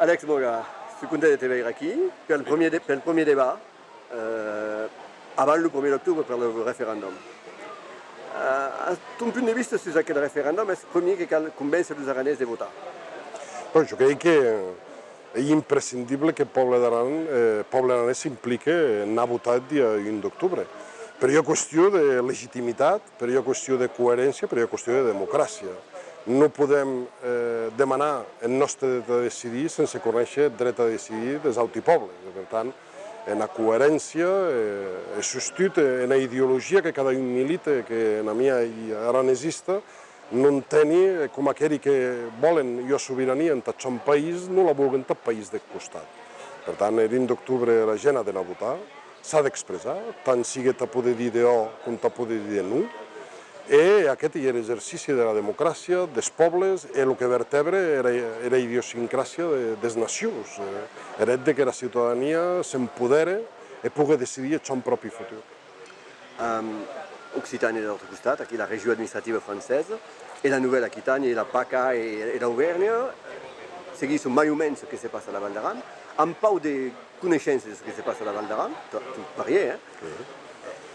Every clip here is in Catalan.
Alex Moga, je suis content de te voir ici pour le premier débat avant le 1er octobre pour le référendum. À ton point de vue sur aquest référendum, és el primer que cal convèncer els aranès de votar. Bueno, jo crec que és imprescindible que el poble aranès s'impliqui en anar a votar el dia 1 d'octubre. Per hi ha qüestió de legitimitat, per hi ha qüestió de coherència, per hi ha qüestió de democràcia. No podem demanar el nostre dret a decidir sense conèixer el dret a decidir dels altres pobles. Per tant, en la coherència, he sostit en la ideologia que cada un milita, que en la mia aranesista, no enteni com aquells que volen la sobirania en tot son país no la vulguin tot país del costat. Per tant, el 20 d'octubre la gent ha d'anar a votar, s'ha d'expressar, tant sigui a poder dir de o com a poder dir de no. I aquest és l'exercici de la democràcia, dels pobles, i el que vertebra era la idiosincràsia de les nacions. Era que la ciutadania s'empodera i pugui decidir el seu propi futur. Occitània de l'altre costat, aquí la regió administrativa francesa, i la Nouvelle-Aquitània, i la PACA i l'Auvergne, segueixen mai o menys el que se passa a la Val d'Aran, amb pau de coneixences del que se passa a la Val d'Aran, tot varié,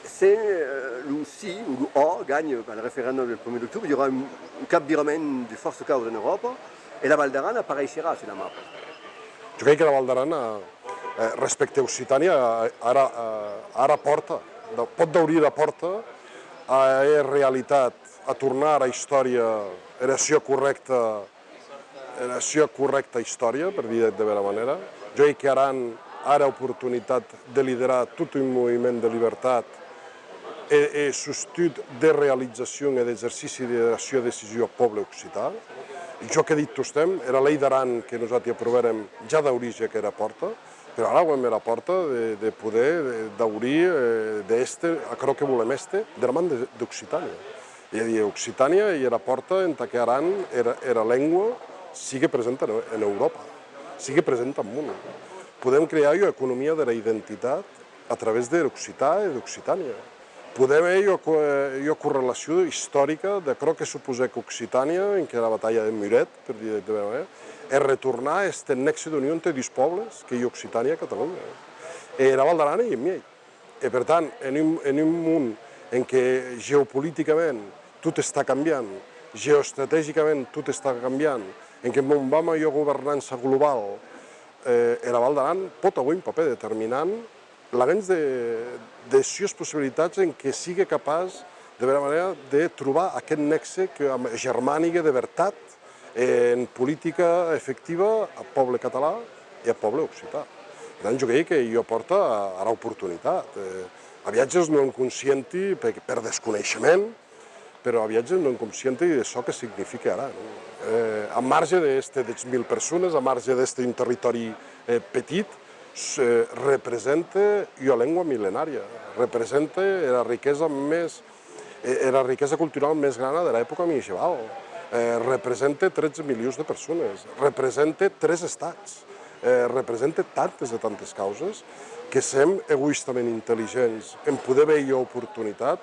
si le sí ou le O gagne le référendum du 1er octobre, il y aura un capvirament de force chaos en Europa et la Val d'Aran apparaîtra sur la map. Jo crec que la Val d'Aran, respecte a Occitània, ara pot d'obrir la porta a la realitat, a tornar a la història, a la seva correcta història, per dir de vera manera. Jo crec que Aran ara oportunitat de liderar tot un moviment de llibertat i sostit de realització i d'exercici de la seva decisió al poble occità. Jo que he dit tostem, era la llei d'Aran que nosaltres aprovarem ja d'origen que era porta, però ara ho hem a la porta de poder d'obrir d'este, a creu que volem este, de la man d'Occitània. És a dir, Occitània i la porta en que Aran era llengua sigui present en Europa, sigui present al món. Podem crear una economia de la identitat a través de l'Occità i d'Occitània. Podem haver una correlació històrica de crec que suposa que Occitània, en què la batalla de Muret, per dir de manera, és retornar a aquest nexe d'unió entre dos pobles, que hi ha Occitània i Catalunya. I la Val d'Aran i en Miei. I per tant, en un món en què geopolíticament tot està canviant, geoestratègicament tot està canviant, en què vam a una governança global, la Val d'Aran pot avui un paper determinant l'avenç de les possibilitats en què sigui capaç, de vera manera, de trobar aquest nexe germànic de veritat en política efectiva al poble català i al poble occità. Per tant, jo crec que jo porta a l'oportunitat. A viatges no em conscienti per desconeixement, però a viatges no em conscienti d'això que significa ara. A marge d'aquestes 1.000 persones, a marge d'aquest territori petit, representa una llengua mil·lenària, representa la riquesa cultural més gran de l'època medieval, representa 13 milions de persones, representa 3 estats, representa tantes causes que som egoistament intel·ligents en poder veure oportunitat.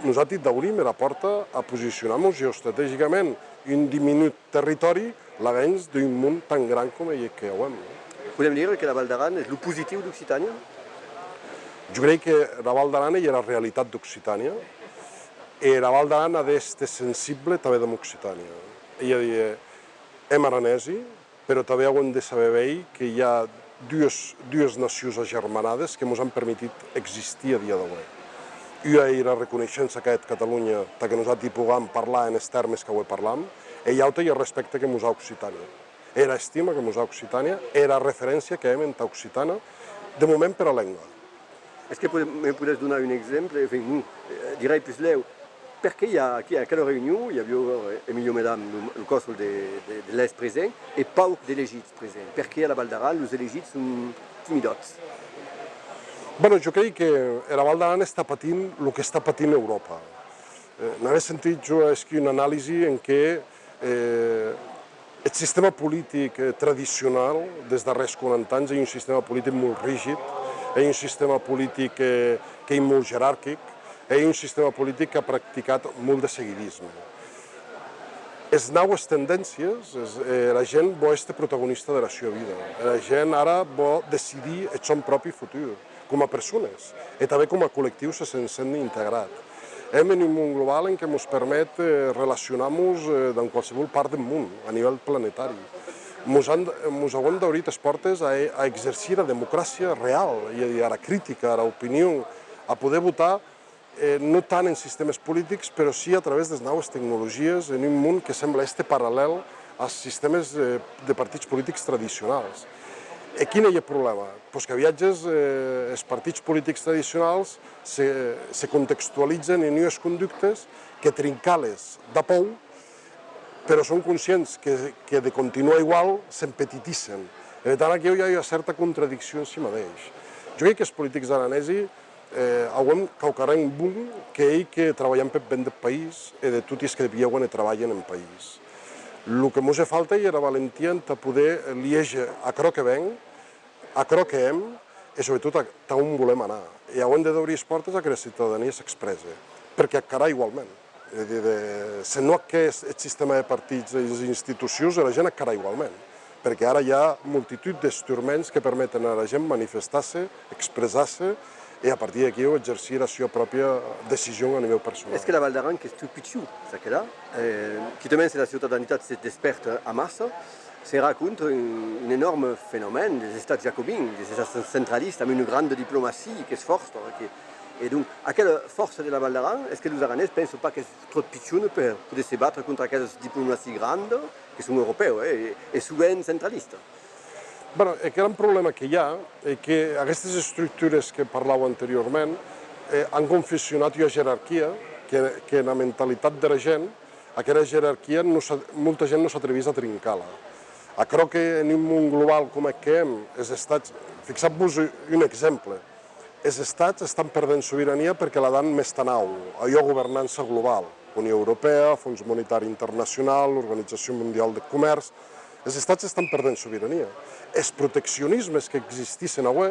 Nosaltres d'obrim la porta a posicionar-nos geoestratègicament en un diminut territori l'avenç d'un món tan gran com el que ho hem. Podem dir que la Val d'Aran és el positiu d'Occitània? Jo crec que la Val d'Aran és la realitat d'Occitània i la Val d'Aran ha d'estar sensible també amb Occitània. És a dir, hem aranesi, però també hem de saber veure que hi ha dues nacions agermanades que ens han permetit existir a dia d'avui. Una és la reconeixença que ha Catalunya perquè nosaltres puguem parlar en els termes que avui parlam, i l'altra és el respecte que ens ha Occitània. Era estima que ens ha Occitània, era referència que hem entre Occitana, de moment per a llengua. Est-ce que me podries donar un exemple, direi plus leu, perquè a aquella reunió hi havia Emilio Medam, el cònsol de l'est present, i poc d'elegits present. Perquè a la Val d'Aran els elegits són timidots? Bé, jo crec que la Val d'Aran està patint el que està patint Europa. N'havia sentit jo una anàlisi en què el sistema polític tradicional dels darrers 40 anys és un sistema polític molt rígid, és un sistema polític que és molt jeràrquic, és un sistema polític que ha practicat molt de seguidisme. les noves tendències, la gent vol ser protagonista de la seva vida. La gent ara vol decidir el seu propi futur, com a persones, i també com a col·lectiu se sent integrat. Hem en un món global en què ens permet relacionar-nos en qualsevol part del món, a nivell planetari. Ens hem d'obrir les portes a exercir la democràcia real, a la crítica, a l'opinió, a poder votar no tant en sistemes polítics, però sí a través de les noves tecnologies en un món que sembla este paral·lel als sistemes de partits polítics tradicionals. I quin és el problema? Pues que a viatges els partits polítics tradicionals se contextualitzen en unes conductes que trincar-les da por, però són conscients que de continuar igual s'empetitissen. Per tant, aquí hi ha una certa contradicció en si mateix. Jo crec que els polítics aranesos hauem caucarem bon que ells que treballen per ben del país i de tots els que viuen i treballen en país. El que ens falta és la valentia de poder lieger a aquello que ven, a aquello que hem i sobretot a on volem anar. I hauem d'obrir les portes a que la ciutadania s'expressi, perquè encara igualment. Si no que el sistema de partits i les institucions, la gent encara igualment. Perquè ara hi ha multitud d'instruments que permeten a la gent manifestar-se, expressar-se i a partir d'aquí exercir la seva pròpia decisió a nivell personal. Est-ce que la Val d'Aran, qui est tout petit, ça qu'elle a, qui demain c'est la cittadinité se desperte en masse, se raconte un énorme phénomène des États jacobins, des États centralistes, avec une grande diplomatie qui est forte. Et donc, à quelle force de la Val d'Aran est-ce que les Aranais ne pensent pas qu'elle est trop petite pour se battre contre aquelles diplomaties grandes, qui sont européennes et souvent centralistes? El gran problema que hi ha és que aquestes estructures que parlàveu anteriorment han confeccionat una jerarquia que en la mentalitat de la gent, aquella jerarquia molta gent no s'atreveix a trincar-la. Crec que en un món global com el que hem, els estats, fixeu-vos un exemple, els estats estan perdent sobirania perquè la dan més tan alt, allò governança global, Unió Europea, Fons Monetari Internacional, Organització Mundial de Comerç. Els estats estan perdent sobirania. Els proteccionismes que existissin avui,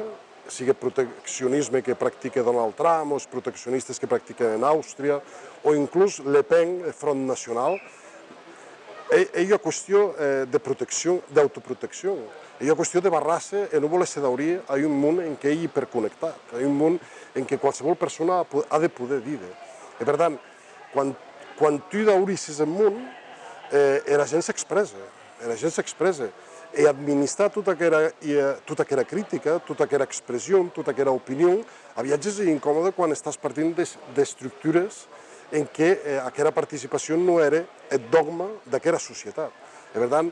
sigui proteccionisme que practica Donald Trump o els proteccionistes que practiquen en Àustria o inclús Le Pen, el Front Nacional, és una qüestió de protecció, d'autoprotecció. És una qüestió de barrar-se i no voler-se d'obrir a un món en què ell és hiperconnectat, a un món en què qualsevol persona ha de poder dir-ho. I per tant, quan tu d'obrissis el món, la gent s'expressa. La gent s'expressa i administrar tota aquella crítica, tota aquella expressió, tota aquella opinió, a viatges és incòmode quan estàs partint d'estructures en què aquella participació no era el dogma d'aquella societat. Per tant,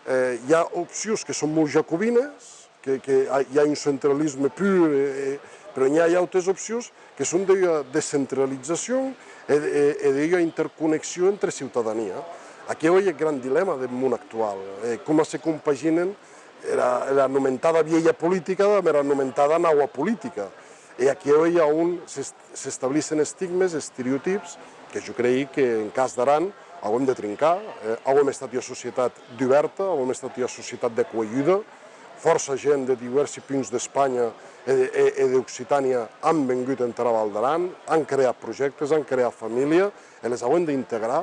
hi ha opcions que són molt jacobines, que hi ha un centralisme pur, però hi ha altres opcions que són de descentralització i d'una interconnexió entre ciutadania. Aquí hi ha el gran dilema del món actual, com se compaginen l'anomentada vieja política amb l'anomentada nova política. I aquí hi ha on s'estableixen estigmes, estereotips, que jo crec que en cas d'Aran hem de trincar, hem estat una societat d'oberta, hem estat una societat d'acollida, força gent de diversos punts d'Espanya i d'Occitània han vingut a entrar a Val d'Aran, han creat projectes, han creat família, i les hem d'integrar,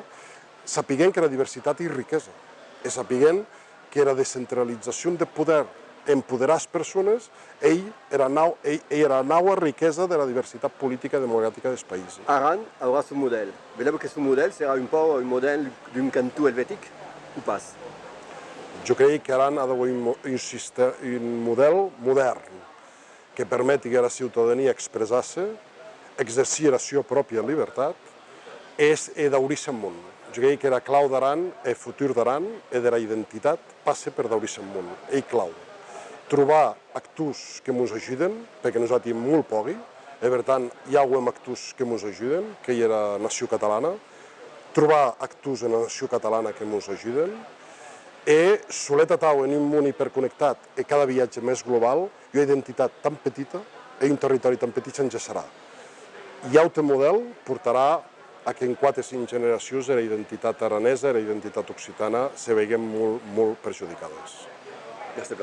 sapiguem que la diversitat és riquesa, i sapiguem que la descentralització de poder empoderar les persones era la nova riquesa de la diversitat política i democràtica dels països. Aran aurà son modèle. Veleu que son modèle serà un peu un modèle d'un cantó helvètic o pas? Jo crec que Aran ha d'haver un model modern que permeti a la ciutadania expressar-se, exercir la seva pròpia llibertat i d'obrir-se al món. Jo crec que la clau d'Aran, el futur d'Aran i de la identitat passa per d'obrir-se al món. És clau. Trobar actors que ens ajuden, perquè nosaltres molt pocs, i per tant hi ha actors que ens ajuden, que hi ha la nació catalana, trobar actors en la nació catalana que ens ajuden, i solet atau en un món hiperconnectat i cada viatge més global, i una identitat tan petita i un territori tan petit s'enllaçarà. I el model portarà a que en 4 o 5 generacions la identitat aranesa i la identitat occitana se veguen molt perjudicades. Merci.